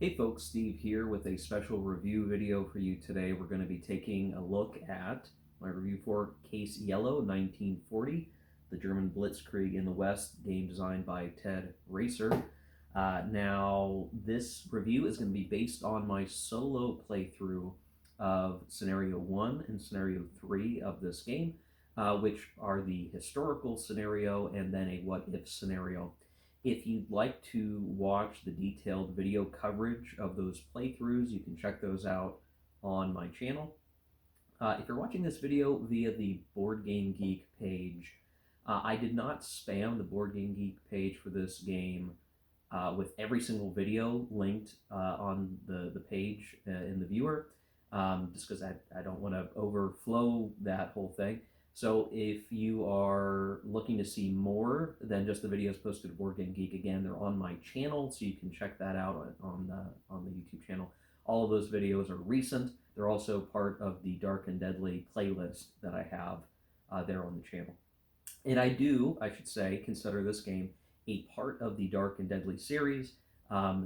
Hey folks, Steve here with a special review video for you today. We're going to be taking a look at my review for Case Yellow 1940, the German Blitzkrieg in the West, game designed by Ted Raicer. Now, this review is going to be based on my solo playthrough of Scenario 1 and Scenario 3 of this game, which are the historical scenario and then a what-if scenario. If you'd like to watch the detailed video coverage of those playthroughs, you can check those out on my channel. If you're watching this video via the Board Game Geek page, I did not spam the Board Game Geek page for this game with every single video linked on the page in the viewer, just because I don't want to overflow that whole thing. So if you are looking to see more than just the videos posted to Board Game Geek, again, they're on my channel, so you can check that out on the YouTube channel. All of those videos are recent. They're also part of the Dark and Deadly playlist that I have there on the channel. And I should say, consider this game a part of the Dark and Deadly series.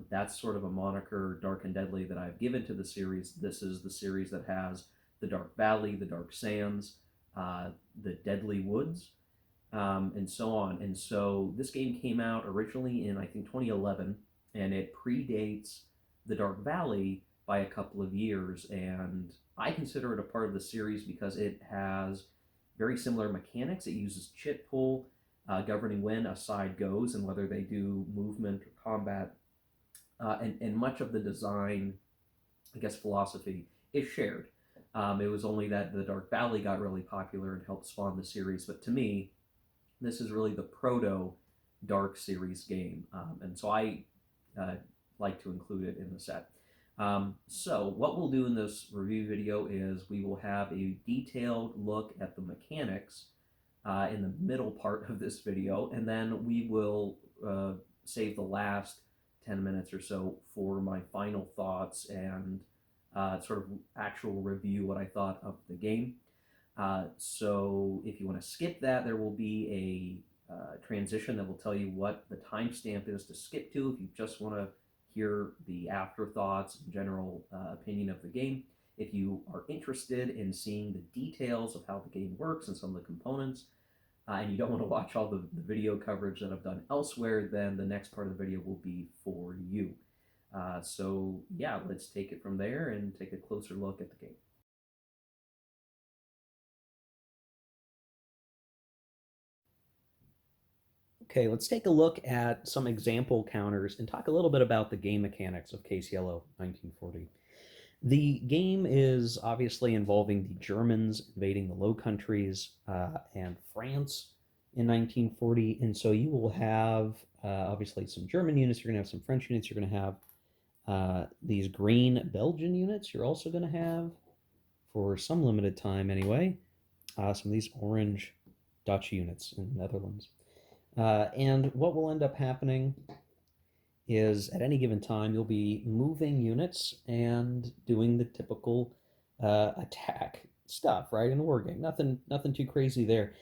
That's sort of a moniker, Dark and Deadly, that I've given to the series. This is the series that has the Dark Valley, the Dark Sands, the Deadly Woods, and so on. And so this game came out originally in, I think, 2011, and it predates the Dark Valley by a couple of years. And I consider it a part of the series because it has very similar mechanics. It uses chit pull, governing when a side goes and whether they do movement or combat. And much of the design, I guess, philosophy is shared. It was only that the Dark Valley got really popular and helped spawn the series. But to me, this is really the proto Dark series game. And so I like to include it in the set. So what we'll do in this review video is we will have a detailed look at the mechanics in the middle part of this video, and then we will save the last 10 minutes or so for my final thoughts and sort of actual review what I thought of the game. So if you want to skip that, there will be a transition that will tell you what the timestamp is to skip to if you just want to hear the afterthoughts and general opinion of the game. If you are interested in seeing the details of how the game works and some of the components, and you don't want to watch all the video coverage that I've done elsewhere, then the next part of the video will be for you. So yeah, let's take it from there and take a closer look at the game. Okay, let's take a look at some example counters and talk a little bit about the game mechanics of Case Yellow 1940. The game is obviously involving the Germans invading the Low Countries and France in 1940, and so you will have obviously some German units, you're going to have some French units, you're going to have these green Belgian units, you're also going to have, for some limited time anyway, some of these orange Dutch units in the Netherlands. And what will end up happening is at any given time you'll be moving units and doing the typical attack stuff, right, in a war game. Nothing too crazy there.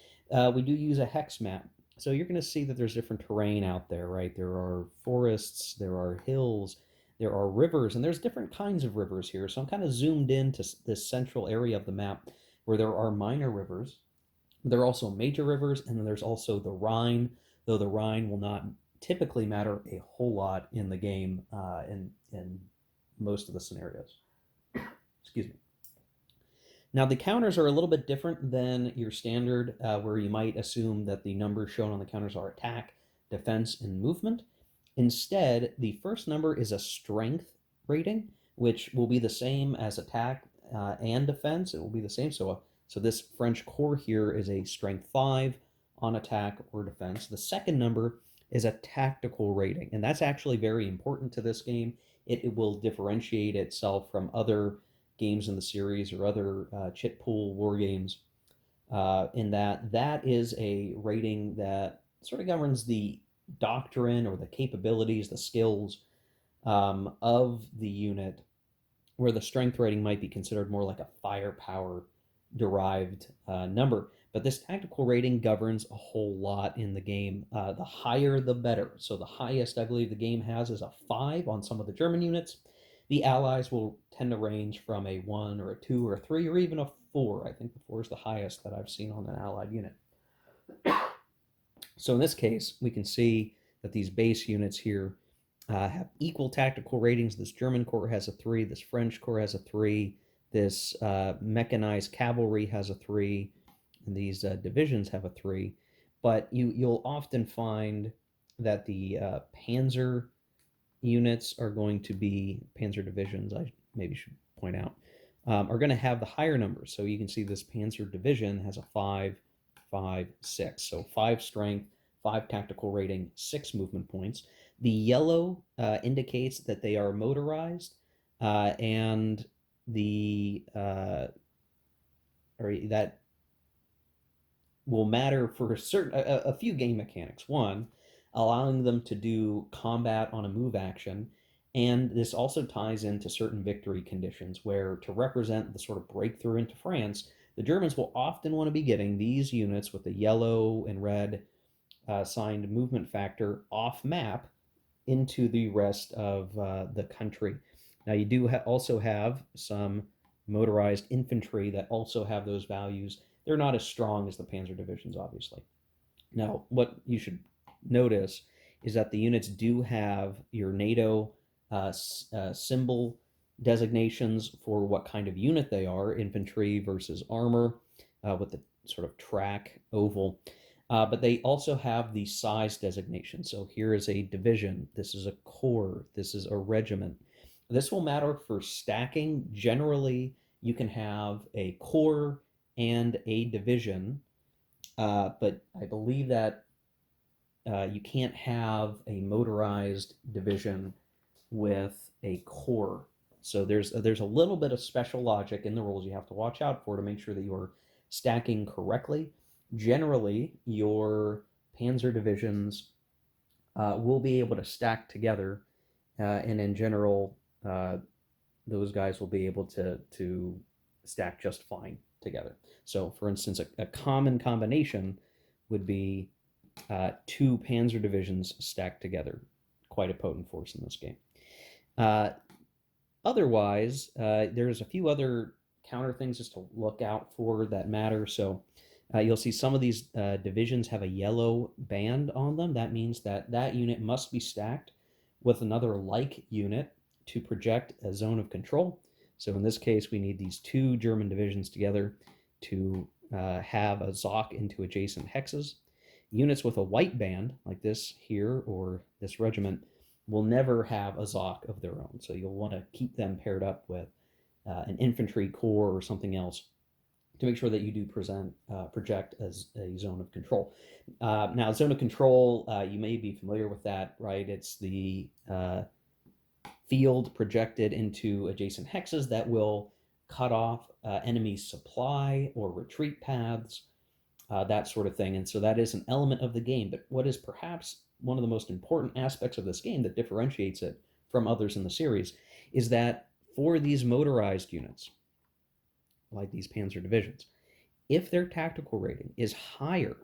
We do use a hex map, so you're going to see that there's different terrain out there, right? There are forests, there are hills, there are rivers, and there's different kinds of rivers here. So I'm kind of zoomed into this central area of the map where there are minor rivers. There are also major rivers, and then there's also the Rhine, though the Rhine will not typically matter a whole lot in the game in most of the scenarios. Excuse me. Now, the counters are a little bit different than your standard, where you might assume that the numbers shown on the counters are attack, defense, and movement. Instead, the first number is a strength rating, which will be the same as attack and defense. It will be the same. So this French core here is a strength 5 on attack or defense. The second number is a tactical rating, and that's actually very important to this game. It will differentiate itself from other games in the series or other chit pool war games in that is a rating that sort of governs the doctrine or the capabilities, the skills of the unit, where the strength rating might be considered more like a firepower derived number. But this tactical rating governs a whole lot in the game. The higher, the better. So the highest I believe the game has is a 5 on some of the German units. The Allies will tend to range from a 1 or a 2 or a 3 or even a 4. I think the 4 is the highest that I've seen on an Allied unit. So in this case, we can see that these base units here have equal tactical ratings. This German corps has a 3, this French corps has a 3, this mechanized cavalry has a 3, and these divisions have a 3. But you'll often find that the panzer units are going to be, panzer divisions, I maybe should point out, are going to have the higher numbers. So you can see this panzer division has a 5, 5, 6. So 5 strength, 5 tactical rating, 6 movement points. The yellow indicates that they are motorized, and the or that will matter for a few game mechanics. One, allowing them to do combat on a move action, and this also ties into certain victory conditions where, to represent the sort of breakthrough into France, the Germans will often want to be getting these units with the yellow and red signed movement factor off map into the rest of the country. Now, you do also have some motorized infantry that also have those values. They're not as strong as the panzer divisions, obviously. Now, what you should notice is that the units do have your NATO symbol designations for what kind of unit they are, infantry versus armor, with the sort of track oval. But they also have the size designation. So here is a division, this is a corps, this is a regiment. This will matter for stacking. Generally, you can have a corps and a division, but I believe that you can't have a motorized division with a corps. So there's a little bit of special logic in the rules you have to watch out for to make sure that you're stacking correctly. Generally, your panzer divisions will be able to stack together, and in general, those guys will be able to stack just fine together. So, for instance, a common combination would be 2 panzer divisions stacked together. Quite a potent force in this game. Otherwise, there's a few other counter things just to look out for that matter. So you'll see some of these divisions have a yellow band on them. That means that that unit must be stacked with another like unit to project a zone of control. So in this case, we need these 2 German divisions together to have a ZOC into adjacent hexes. Units with a white band, like this here or this regiment, will never have a ZOC of their own. So you'll want to keep them paired up with an infantry corps or something else to make sure that you do project as a zone of control. Now, zone of control, you may be familiar with that, right? It's the field projected into adjacent hexes that will cut off enemy supply or retreat paths, that sort of thing. And so that is an element of the game. But what is perhaps one of the most important aspects of this game that differentiates it from others in the series is that for these motorized units, like these panzer divisions, if their tactical rating is higher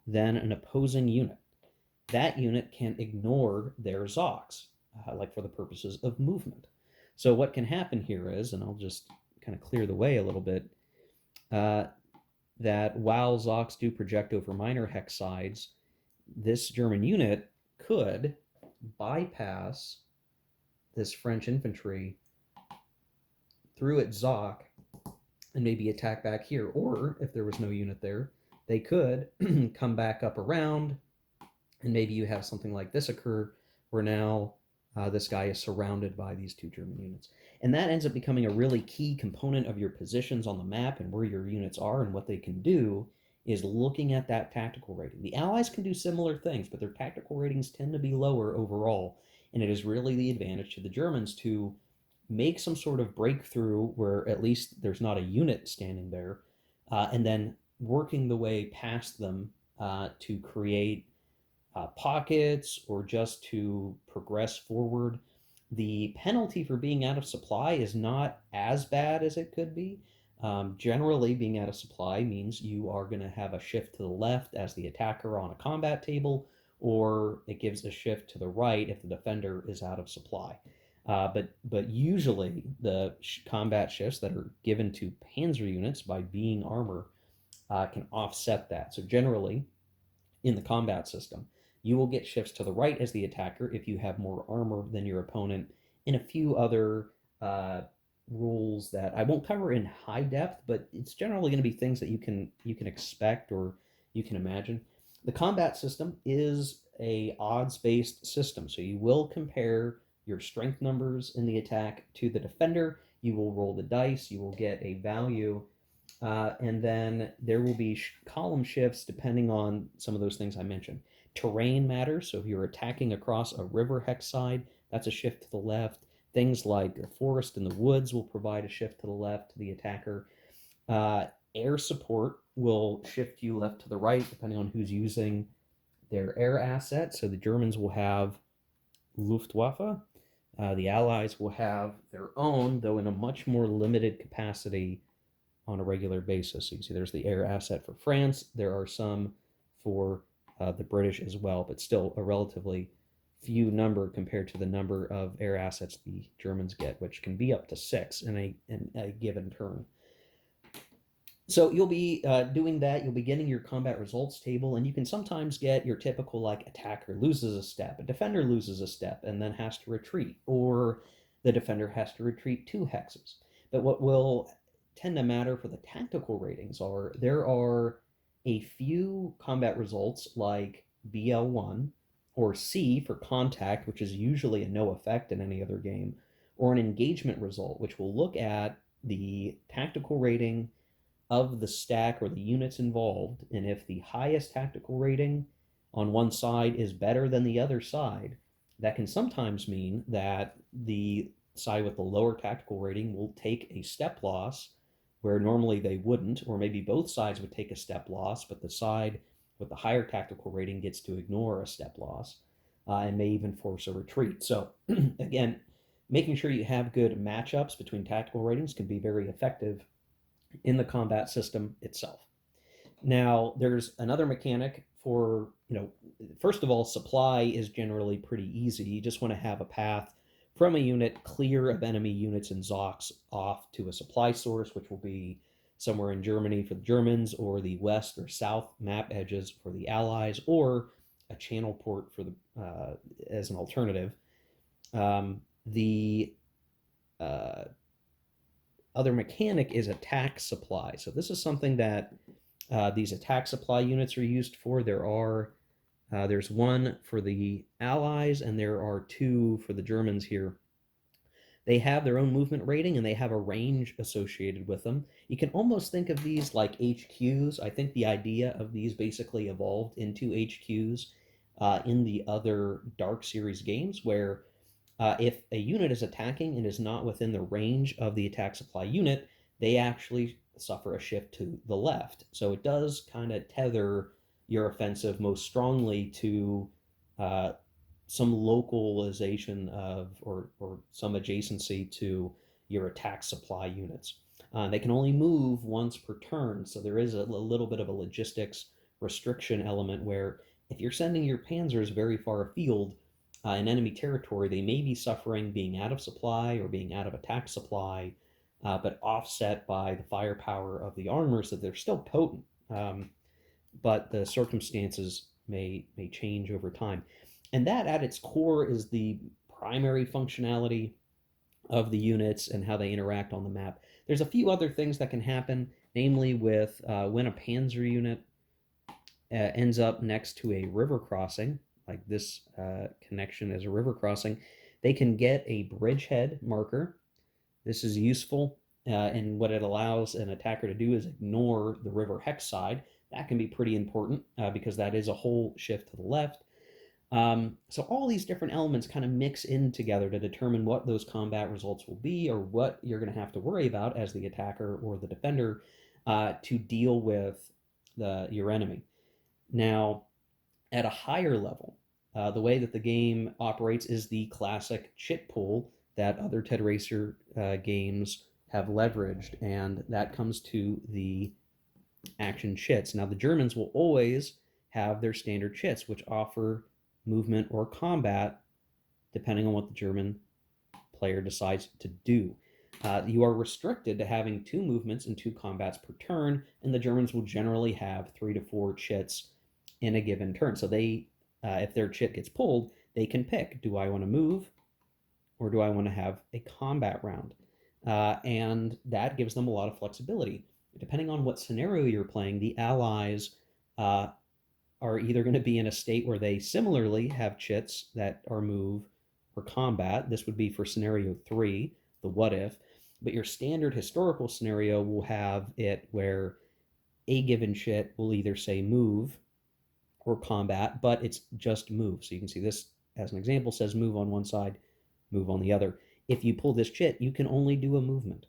than an opposing unit, that unit can ignore their ZOCs, like for the purposes of movement. So what can happen here is, and I'll just kind of clear the way a little bit, that while ZOCs do project over minor hex sides, this German unit could bypass this French infantry through its ZOC and maybe attack back here. Or if there was no unit there, they could come back up around, and maybe you have something like this occur where now this guy is surrounded by these 2 German units. And that ends up becoming a really key component of your positions on the map and where your units are and what they can do, is looking at that tactical rating. The Allies can do similar things, but their tactical ratings tend to be lower overall, and it is really the advantage to the Germans to make some sort of breakthrough where at least there's not a unit standing there, and then working the way past them to create pockets or just to progress forward. The penalty for being out of supply is not as bad as it could be. Generally, being out of supply means you are going to have a shift to the left as the attacker on a combat table, or it gives a shift to the right if the defender is out of supply. But usually the combat shifts that are given to Panzer units by being armor can offset that. So generally, in the combat system, you will get shifts to the right as the attacker if you have more armor than your opponent, and a few other uh, rules that I won't cover in high depth, but it's generally going to be things that you can expect or you can imagine. The combat system is a odds based system, so you will compare your strength numbers in the attack to the defender. You will roll the dice. You will get a value, and then there will be column shifts depending on some of those things I mentioned. Terrain matters. So if you're attacking across a river hex side, that's a shift to the left. Things like the forest and the woods will provide a shift to the left to the attacker. Uh, Air support will shift you left to the right depending on who's using their air asset. So the Germans will have Luftwaffe. The Allies will have their own, though in a much more limited capacity on a regular basis. So you can see there's the air asset for France. There are some for the British as well, but still a relatively few number compared to the number of air assets the Germans get, which can be up to 6 in a given turn. So you'll be doing that. You'll be getting your combat results table, and you can sometimes get your typical like attacker loses a step, a defender loses a step, and then has to retreat, or the defender has to retreat 2 hexes. But what will tend to matter for the tactical ratings are there are a few combat results like BL1 or C for contact, which is usually a no effect in any other game, or an engagement result, which will look at the tactical rating of the stack or the units involved, and if the highest tactical rating on one side is better than the other side, that can sometimes mean that the side with the lower tactical rating will take a step loss where normally they wouldn't, or maybe both sides would take a step loss, but the side with the higher tactical rating gets to ignore a step loss and may even force a retreat. So, again, making sure you have good matchups between tactical ratings can be very effective in the combat system itself. Now, there's another mechanic for, first of all, supply is generally pretty easy. You just want to have a path from a unit clear of enemy units and Zocs off to a supply source, which will be somewhere in Germany for the Germans, or the west or south map edges for the Allies, or a channel port for the as an alternative. The other mechanic is attack supply. So this is something that these attack supply units are used for. There's one for the Allies, and there are 2 for the Germans here. They have their own movement rating, and they have a range associated with them. You can almost think of these like HQs. I think the idea of these basically evolved into HQs in the other Dark Series games, where if a unit is attacking and is not within the range of the attack supply unit, they actually suffer a shift to the left. So it does kind of tether your offensive most strongly to uh, some localization of or some adjacency to your attack supply units. They can only move once per turn, so there is a little bit of a logistics restriction element where if you're sending your panzers very far afield in enemy territory, they may be suffering being out of supply or being out of attack supply, but offset by the firepower of the armors that they're still potent. But the circumstances may change over time. And that at its core is the primary functionality of the units and how they interact on the map. There's a few other things that can happen, namely with when a panzer unit ends up next to a river crossing, like this connection is a river crossing, they can get a bridgehead marker. This is useful, and what it allows an attacker to do is ignore the river hex side. That can be pretty important because that is a whole shift to the left. So all these different elements kind of mix in together to determine what those combat results will be, or what you're going to have to worry about as the attacker or the defender to deal with your enemy. Now, at a higher level, the way that the game operates is the classic chit pool that other Ted Raicer games have leveraged, and that comes to the action chits. Now, the Germans will always have their standard chits, which offer movement or combat depending on what the German player decides to do. You are restricted to having 2 movements and 2 combats per turn, and the Germans will generally have 3 to 4 chits in a given turn. So they, if their chit gets pulled, they can pick: do I want to move or do I want to have a combat round? And that gives them a lot of flexibility. Depending on what scenario you're playing, the Allies uh, are either going to be in a state where they similarly have chits that are move or combat. This would be for scenario 3, the what if. But your standard historical scenario will have it where a given chit will either say move or combat, but it's just move. So you can see this as an example says move on one side, move on the other. If you pull this chit, you can only do a movement.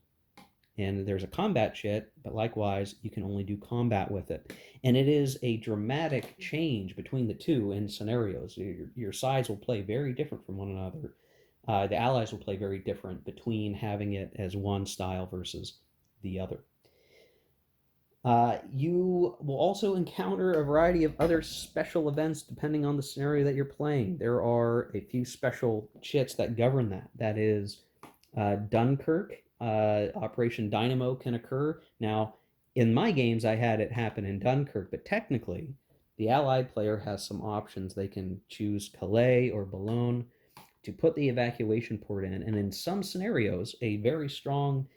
And there's a combat chit, but likewise, you can only do combat with it. And it is a dramatic change between the two in scenarios. Your sides will play very different from one another. The allies will play very different between having it as one style versus the other. You will also encounter a variety of other special events depending on the scenario that you're playing. There are a few special chits that govern that. That is Dunkirk, Operation Dynamo can occur. Now, in my games, I had it happen in Dunkirk, but technically, the Allied player has some options. They can choose Calais or Boulogne to put the evacuation port in. And in some scenarios, a very strong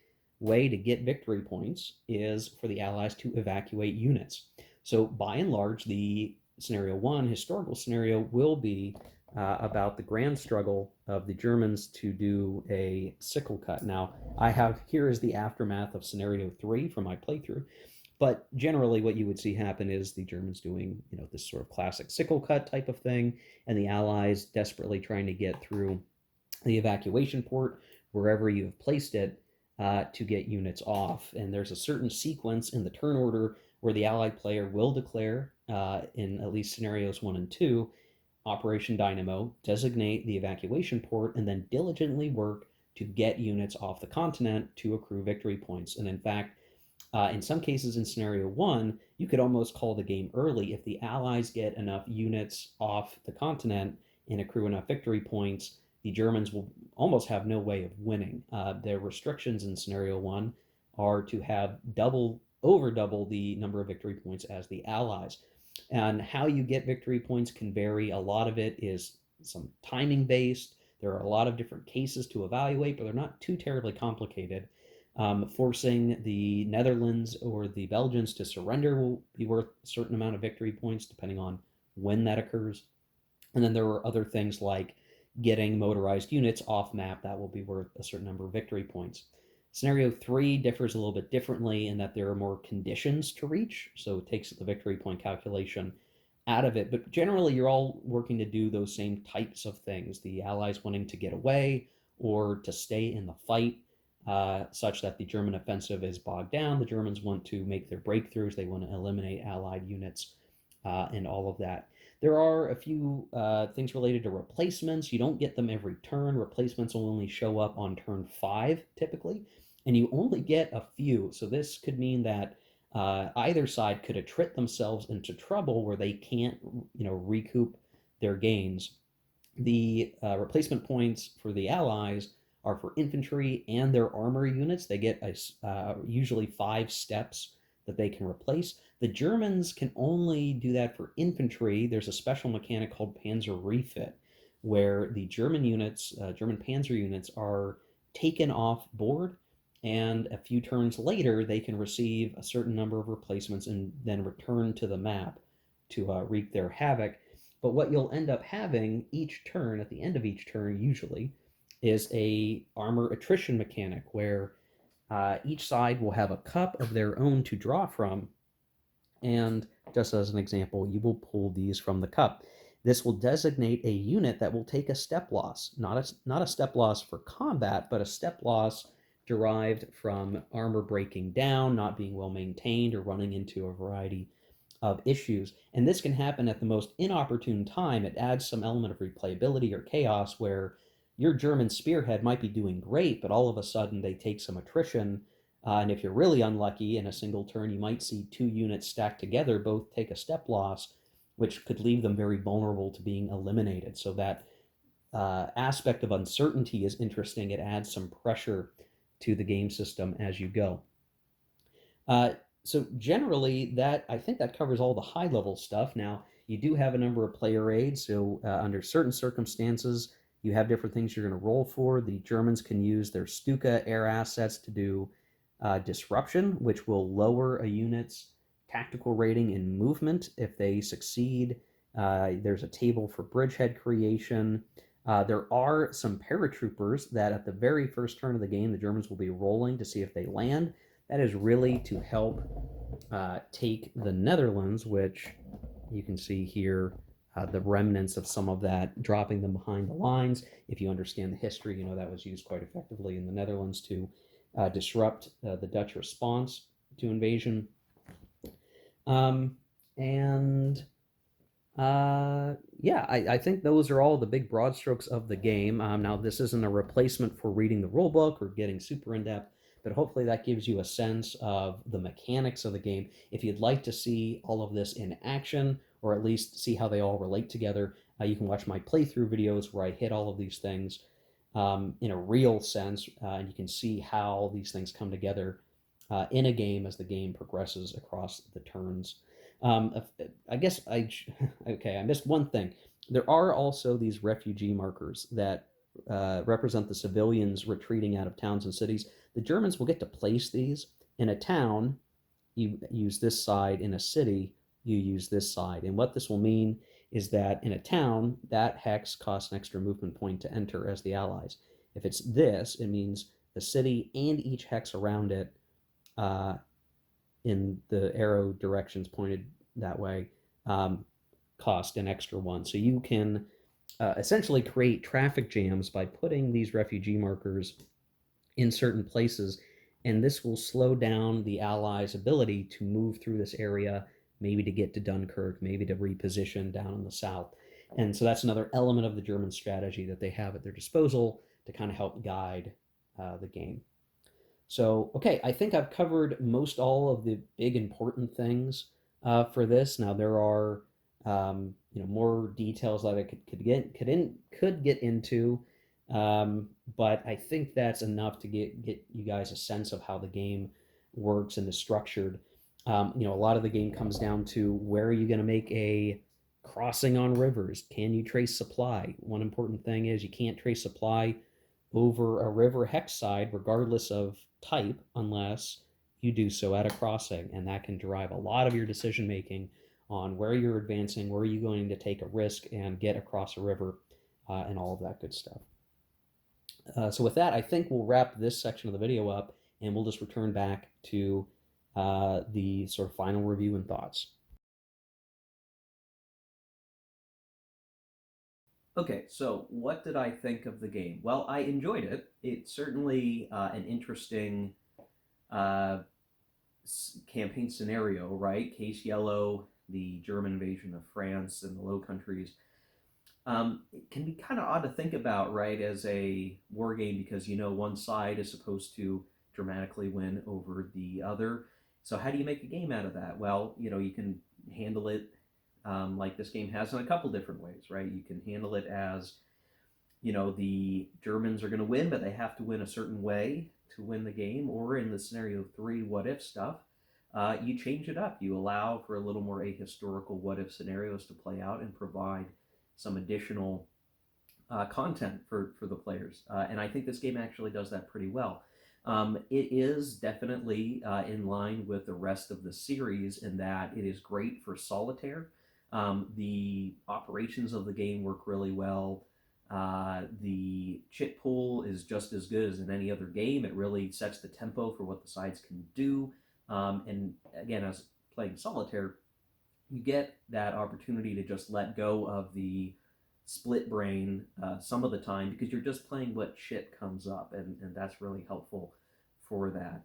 way to get victory points is for the Allies to evacuate units. So by and large, the scenario 1 historical scenario will be about the grand struggle of the Germans to do a sickle cut. Now, I have here is the aftermath of scenario 3 from my playthrough. But generally, what you would see happen is the Germans doing, this sort of classic sickle cut type of thing, and the Allies desperately trying to get through the evacuation port wherever you have placed it to get units off. And there's a certain sequence in the turn order where the Allied player will declare, in at least scenarios 1 and 2, Operation Dynamo, designate the evacuation port, and then diligently work to get units off the continent to accrue victory points. And in fact, in some cases in scenario 1, you could almost call the game early if the Allies get enough units off the continent and accrue enough victory points. The Germans will almost have no way of winning. Their restrictions in scenario 1 are to have over double the number of victory points as the Allies. And how you get victory points can vary. A lot of it is some timing based. There are a lot of different cases to evaluate, but they're not too terribly complicated. Forcing the Netherlands or the Belgians to surrender will be worth a certain amount of victory points, depending on when that occurs. And then there are other things like getting motorized units off map that will be worth a certain number of victory points. Scenario 3 differs a little bit differently in that there are more conditions to reach, so it takes the victory point calculation out of it. But generally, you're all working to do those same types of things. The Allies wanting to get away or to stay in the fight, such that the German offensive is bogged down. The Germans want to make their breakthroughs. They want to eliminate Allied units and all of that. There are a few things related to replacements. You don't get them every turn. Replacements will only show up on turn 5 typically, and you only get a few. So this could mean that either side could attrit themselves into trouble where they can't, recoup their gains. The replacement points for the Allies are for infantry and their armor units. They get usually 5 steps that they can replace. The Germans can only do that for infantry. There's a special mechanic called Panzer Refit, where the German units, German Panzer units, are taken off board, and a few turns later, they can receive a certain number of replacements and then return to the map to wreak their havoc. But what you'll end up having each turn, at the end of each turn usually, is a armor attrition mechanic where each side will have a cup of their own to draw from, and just as an example, you will pull these from the cup. This will designate a unit that will take a step loss, not a step loss for combat, but a step loss derived from armor breaking down, not being well maintained, or running into a variety of issues. And this can happen at the most inopportune time. It adds some element of replayability or chaos where your German spearhead might be doing great, but all of a sudden they take some attrition. And if you're really unlucky in a single turn, you might see two units stacked together, both take a step loss, which could leave them very vulnerable to being eliminated. So that aspect of uncertainty is interesting. It adds some pressure to the game system as you go. Uh, so generally, that I think that covers all the high level stuff. Now, you do have a number of player aids. So under certain circumstances, you have different things you're going to roll for. The Germans can use their Stuka air assets to do disruption, which will lower a unit's tactical rating in movement if they succeed. There's a table for bridgehead creation. There are some paratroopers that at the very first turn of the game, the Germans will be rolling to see if they land. That is really to help take the Netherlands, which you can see here, the remnants of some of that, dropping them behind the lines. If you understand the history, you know that was used quite effectively in the Netherlands to disrupt the Dutch response to invasion. Um, and yeah, I think those are all the big broad strokes of the game. Now, this isn't a replacement for reading the rule book or getting super in depth, but hopefully that gives you a sense of the mechanics of the game. If you'd like to see all of this in action, or at least see how they all relate together, you can watch my playthrough videos where I hit all of these things in a real sense, and you can see how these things come together in a game as the game progresses across the turns. Um, I guess okay. I missed one thing. There are also these refugee markers that represent the civilians retreating out of towns and cities. The Germans will get to place these in a town. You use this side. In a city, you use this side. And what this will mean is that in a town, that hex costs an extra movement point to enter as the allies. If it's this, it means the city and each hex around it uh, in the arrow directions pointed that way um, cost an extra one. So you can essentially create traffic jams by putting these refugee markers in certain places, and this will slow down the Allies' ability to move through this area, maybe to get to Dunkirk, maybe to reposition down in the south. And so that's another element of the German strategy that they have at their disposal to kind of help guide the game. So, okay, I think I've covered most all of the big important things for this. Now there are more details that I could get into, but I think that's enough to get you guys a sense of how the game works and is structured. A lot of the game comes down to where are you going to make a crossing on rivers? Can you trace supply? One important thing is you can't trace supply over a river hex side, regardless of type, unless you do so at a crossing. And that can drive a lot of your decision making on where you're advancing, where are you going to take a risk and get across a river, and all of that good stuff. So with that, I think we'll wrap this section of the video up, and we'll just return back to the sort of final review and thoughts. Okay, so what did I think of the game? Well, I enjoyed it. It's certainly an interesting uh, campaign scenario, right? Case Yellow, the German invasion of France and the Low Countries. It can be kind of odd to think about, right, as a war game because one side is supposed to dramatically win over the other. So how do you make a game out of that? Well, you can handle it like this game has in a couple different ways, right? You can handle it as the Germans are going to win, but they have to win a certain way to win the game. Or in the scenario three, what if stuff, you change it up. You allow for a little more ahistorical what if scenarios to play out and provide some additional content for the players. And I think this game actually does that pretty well. It is definitely in line with the rest of the series in that it is great for solitaire. The operations of the game work really well. The chit pool is just as good as in any other game. It really sets the tempo for what the sides can do. And again, as playing solitaire, you get that opportunity to just let go of the split brain some of the time because you're just playing what shit comes up, and that's really helpful for that.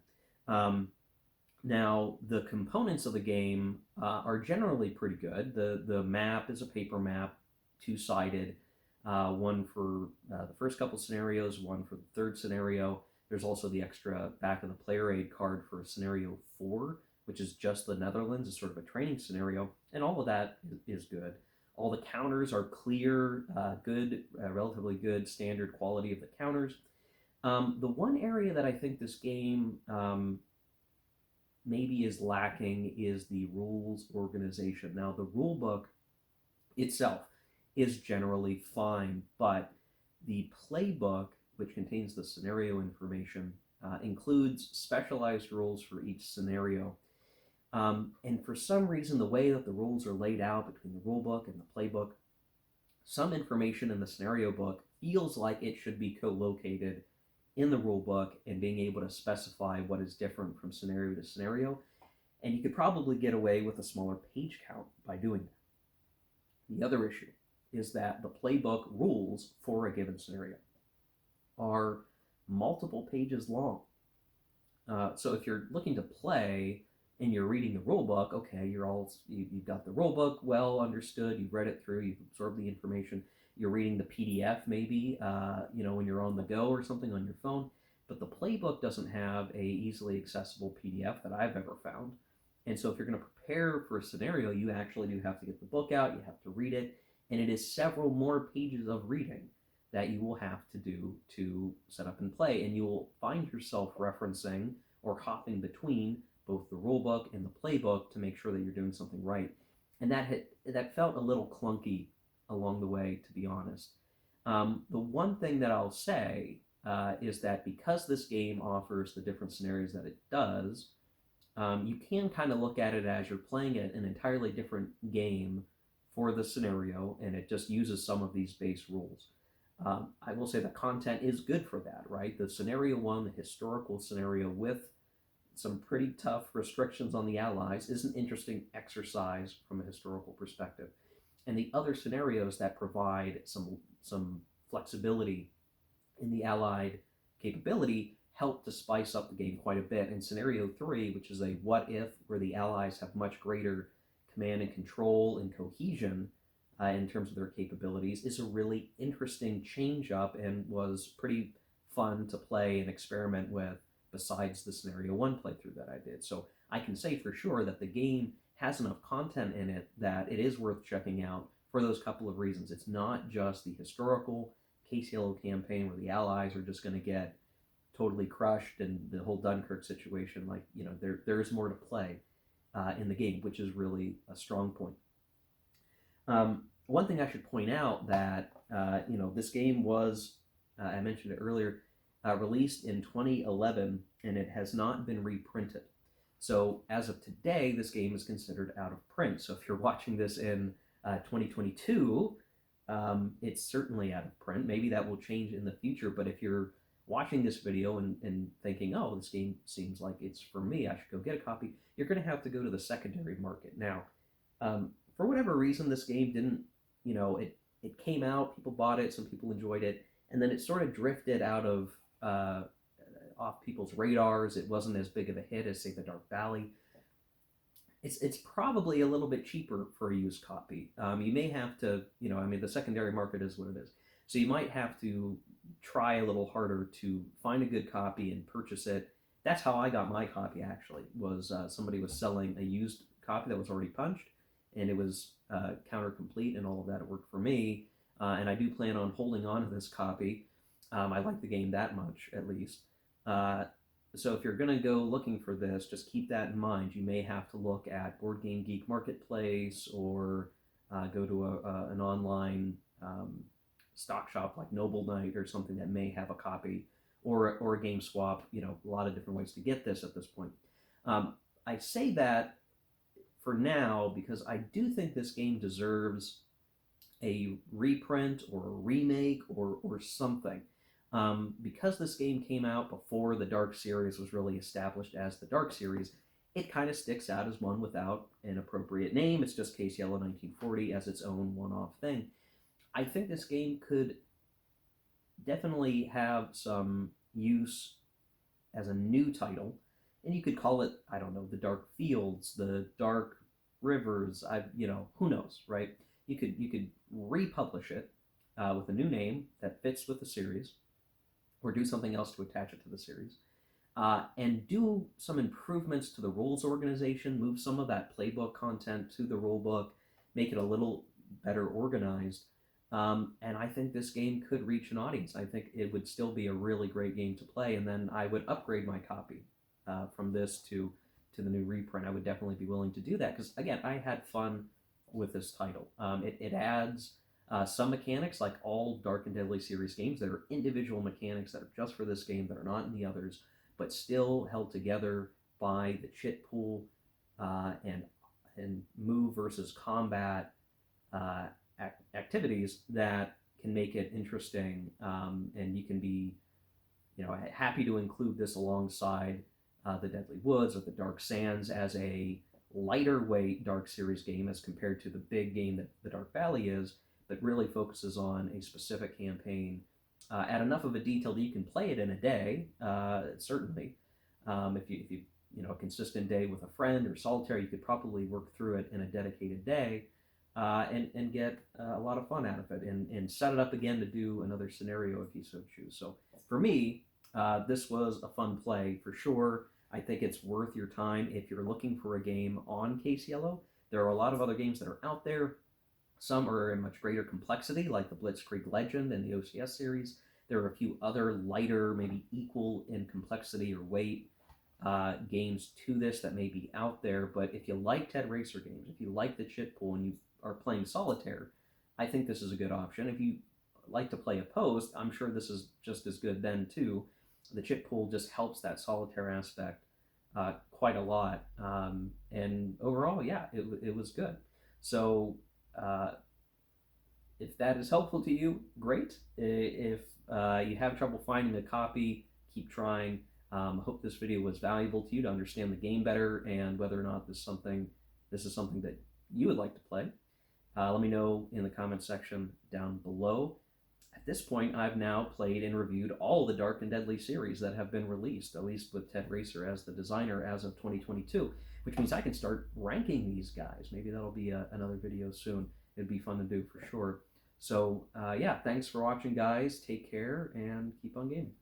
Now, the components of the game are generally pretty good. The map is a paper map, two sided. one for the first couple scenarios, one for the third scenario. There's also the extra back of the player aid card for scenario 4, which is just the Netherlands. It's sort of a training scenario, and all of that is good. All the counters are clear, good, relatively good standard quality of the counters. The one area that I think this game maybe is lacking is the rules organization. Now, the rule book itself is generally fine, but the playbook, which contains the scenario information, includes specialized rules for each scenario. And for some reason, the way that the rules are laid out between the rule book and the playbook, some information in the scenario book feels like it should be co-located in the rule book and being able to specify what is different from scenario to scenario. And you could probably get away with a smaller page count by doing that. The other issue is that the playbook rules for a given scenario are multiple pages long. So if you're looking to play and you're reading the rule book, okay, you've got the rule book well understood, you've read it through, you've absorbed the information, you're reading the PDF maybe, when you're on the go or something on your phone, but the playbook doesn't have a easily accessible PDF that I've ever found. And so if you're going to prepare for a scenario, you actually do have to get the book out, you have to read it, and it is several more pages of reading that you will have to do to set up and play, and you will find yourself referencing or hopping between both the rule book and the playbook to make sure that you're doing something right. And that felt a little clunky along the way, to be honest. The one thing that I'll say is that because this game offers the different scenarios that it does, you can kind of look at it as you're playing an entirely different game for the scenario, and it just uses some of these base rules. I will say the content is good for that, right? The scenario 1, the historical scenario with some pretty tough restrictions on the Allies, is an interesting exercise from a historical perspective. And the other scenarios that provide some flexibility in the Allied capability help to spice up the game quite a bit. In scenario 3, which is a what if, where the Allies have much greater command and control and cohesion in terms of their capabilities, is a really interesting change up and was pretty fun to play and experiment with besides the scenario 1 playthrough that I did. So I can say for sure that the game has enough content in it that it is worth checking out for those couple of reasons. It's not just the historical Case Yellow campaign where the Allies are just going to get totally crushed and the whole Dunkirk situation. Like, there's more to play in the game, which is really a strong point. One thing I should point out that, this game was, I mentioned it earlier, released in 2011, and it has not been reprinted. So as of today, this game is considered out of print. So if you're watching this in 2022, it's certainly out of print. Maybe that will change in the future, but if you're watching this video and thinking, oh, this game seems like it's for me, I should go get a copy, you're going to have to go to the secondary market. Now, for whatever reason, this game didn't, it came out, people bought it, some people enjoyed it, and then it sort of drifted out of off people's radars. It wasn't as big of a hit as, say, the Dark Valley. It's probably a little bit cheaper for a used copy. You may have to, the secondary market is what it is. So you might have to try a little harder to find a good copy and purchase it. That's how I got my copy, actually, was somebody was selling a used copy that was already punched, and it was counter complete and all of that. It worked for me, and I do plan on holding on to this copy. I like the game that much, at least. So if you're going to go looking for this, just keep that in mind. You may have to look at Board Game Geek Marketplace or go to an online stock shop like Noble Knight or something that may have a copy, or a Game Swap. A lot of different ways to get this at this point. I say that for now because I do think this game deserves a reprint or a remake or something. Because this game came out before the Dark series was really established as the Dark series, it kind of sticks out as one without an appropriate name. It's just Case Yellow 1940 as its own one-off thing. I think this game could definitely have some use as a new title, and you could call it, I don't know, the Dark Fields, the Dark Rivers. Who knows, right? You could republish it with a new name that fits with the series, or do something else to attach it to the series, and do some improvements to the rules organization, move some of that playbook content to the rulebook, make it a little better organized. And I think this game could reach an audience. I think it would still be a really great game to play, and then I would upgrade my copy from this to the new reprint. I would definitely be willing to do that because, again, I had fun with this title. It adds some mechanics, like all Dark and Deadly series games, that are individual mechanics that are just for this game that are not in the others, but still held together by the chit pool and move versus combat uh, activities that can make it interesting, and you can be, happy to include this alongside the Deadly Woods or the Dark Sands as a lighter weight Dark Series game as compared to the big game that the Dark Valley is, that really focuses on a specific campaign at enough of a detail that you can play it in a day. Certainly, if you a consistent day with a friend or solitaire, you could probably work through it in a dedicated day, and get a lot of fun out of it, and set it up again to do another scenario if you so choose. So for me, this was a fun play for sure. I think it's worth your time if you're looking for a game on Case Yellow. There are a lot of other games that are out there. Some are in much greater complexity, like the Blitzkrieg Legend and the OCS series. There are a few other lighter, maybe equal in complexity or weight games to this that may be out there. But if you like Ted Racer games, if you like the chit pool and you are playing solitaire, I think this is a good option. If you like to play opposed, I'm sure this is just as good then too. The chit pool just helps that solitaire aspect quite a lot. And overall, yeah, it was good. So uh, if that is helpful to you, great. If you have trouble finding a copy, keep trying. I hope this video was valuable to you to understand the game better and whether or not this is something that you would like to play. Let me know in the comment section down below. At this point, I've now played and reviewed all the Dark and Deadly series that have been released, at least with Ted Raicer as the designer as of 2022, which means I can start ranking these guys. Maybe that'll be another video soon. It'd be fun to do for sure. So, yeah, thanks for watching, guys. Take care and keep on gaming.